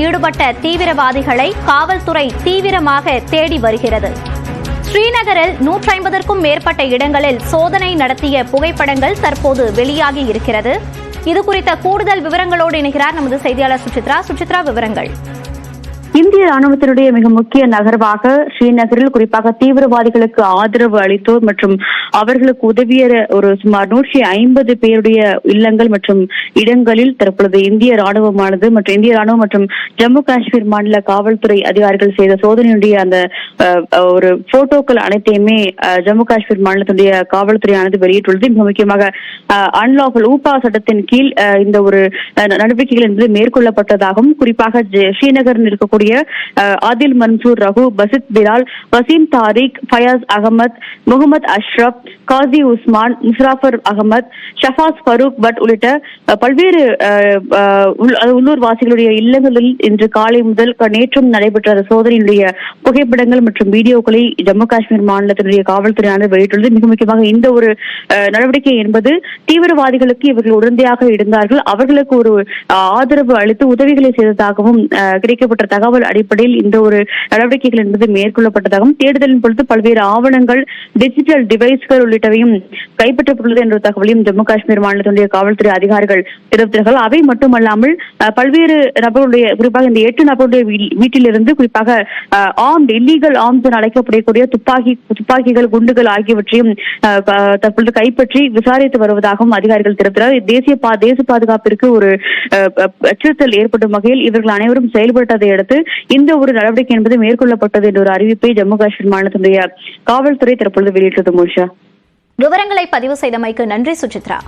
ஈடுபட்ட தீவிரவாதிகளை காவல்துறை தீவிரமாக தேடி வருகிறது. ஸ்ரீநகரில் 150க்கும் மேற்பட்ட இடங்களில் சோதனை நடத்திய புகைப்படங்கள் தற்போது வெளியாகி இருக்கிறது. இதுகுறித்த கூடுதல் விவரங்களோடு இணைகிறார் நமது செய்தியாளர் சுசித்ரா. சுசித்ரா, விவரங்கள். இந்திய ராணுவத்தினுடைய மிக முக்கிய நகர்வாக ஸ்ரீநகரில் குறிப்பாக தீவிரவாதிகளுக்கு ஆதரவு அளித்தோர் மற்றும் அவர்களுக்கு உதவிய ஒரு சுமார் 150 பேருடைய இல்லங்கள் மற்றும் இடங்களில் தற்பொழுது இந்திய ராணுவமானது மற்றும் இந்திய ராணுவம் மற்றும் ஜம்மு காஷ்மீர் மாநில காவல்துறை அதிகாரிகள் செய்த சோதனையுடைய அந்த ஒரு போட்டோக்கள் அனைத்தையுமே ஜம்மு காஷ்மீர் மாநிலத்துடைய காவல்துறையானது வெளியிட்டுள்ளது. மிக முக்கியமாக அன்லாஃபுல் ஊப்பா சட்டத்தின் கீழ் இந்த ஒரு நடவடிக்கைகள் என்பது மேற்கொள்ளப்பட்டதாகவும், குறிப்பாக ஸ்ரீநகரில் இருக்கக்கூடிய ஆதில் மன்சூர், ரகு, பசித் பிலால், வசீம் தாரிக், ஃபயாஸ் அகமத், முகமது அஷ்ரப், காசி உஸ்மான், முஸ்ராஃபர் அகமத், ஷஃபாஸ் ஃபரூக் பட் உள்ளிட்ட பல்வேறு உள்ளூர் வாசிகளுடைய இல்லங்களில் இன்று காலை முதல் நேற்றும் நடைபெற்ற சோதனையுடைய புகைப்படங்கள் மற்றும் வீடியோக்களை ஜம்மு காஷ்மீர் மாநிலத்தினுடைய காவல்துறையானது வெளியிட்டுள்ளது. மிக முக்கியமாக இந்த ஒரு நடவடிக்கை என்பது தீவிரவாதிகளுக்கு இவர்கள் உடந்தையாக இருந்தார்கள், அவர்களுக்கு ஒரு ஆதரவு அளித்து உதவிகளை செய்ததாகவும் கிடைக்கப்பட்ட தகவல் அடிப்படையில் இந்த ஒரு நடவடிக்கைகள் என்பது மேற்கொள்ளப்பட்டதாகவும், தேடுதலின் பொழுது பல்வேறு ஆவணங்கள், டிஜிட்டல் டிவைஸ்கள் உள்ளிட்டவையும் கைப்பற்றப்பட்டுள்ளது என்ற தகவலையும் ஜம்மு காஷ்மீர் மாநிலத்தினுடைய காவல்துறை அதிகாரிகள் தெரிவித்தார்கள். அவை மட்டுமல்லாமல் பல்வேறு நபர்களுடைய, குறிப்பாக இந்த 8 நபருடைய வீட்டிலிருந்து குறிப்பாக ஆர்ம்ட், இல்லீகல் ஆர்ம்ஸ் என அழைக்கப்படக்கூடிய துப்பாக்கிகள், குண்டுகள் ஆகியவற்றையும் தற்பொழுது கைப்பற்றி விசாரித்து வருவதாகவும் அதிகாரிகள் தெரிவித்தார். தேச பாதுகாப்பிற்கு ஒரு அச்சுறுத்தல் ஏற்படும் வகையில் இவர்கள் அனைவரும் செயல்பட்டதை அடுத்து இந்த ஒரு நடவடிக்கை என்பது மேற்கொள்ளப்பட்டது என்ற ஒரு அறிவிப்பை ஜம்மு காஷ்மீர் மாநிலத்தினுடைய காவல்துறை தற்பொழுது வெளியிட்டது. மூஷா, விவரங்களை பதிவு செய்தமைக்கு நன்றி சுசித்ரா.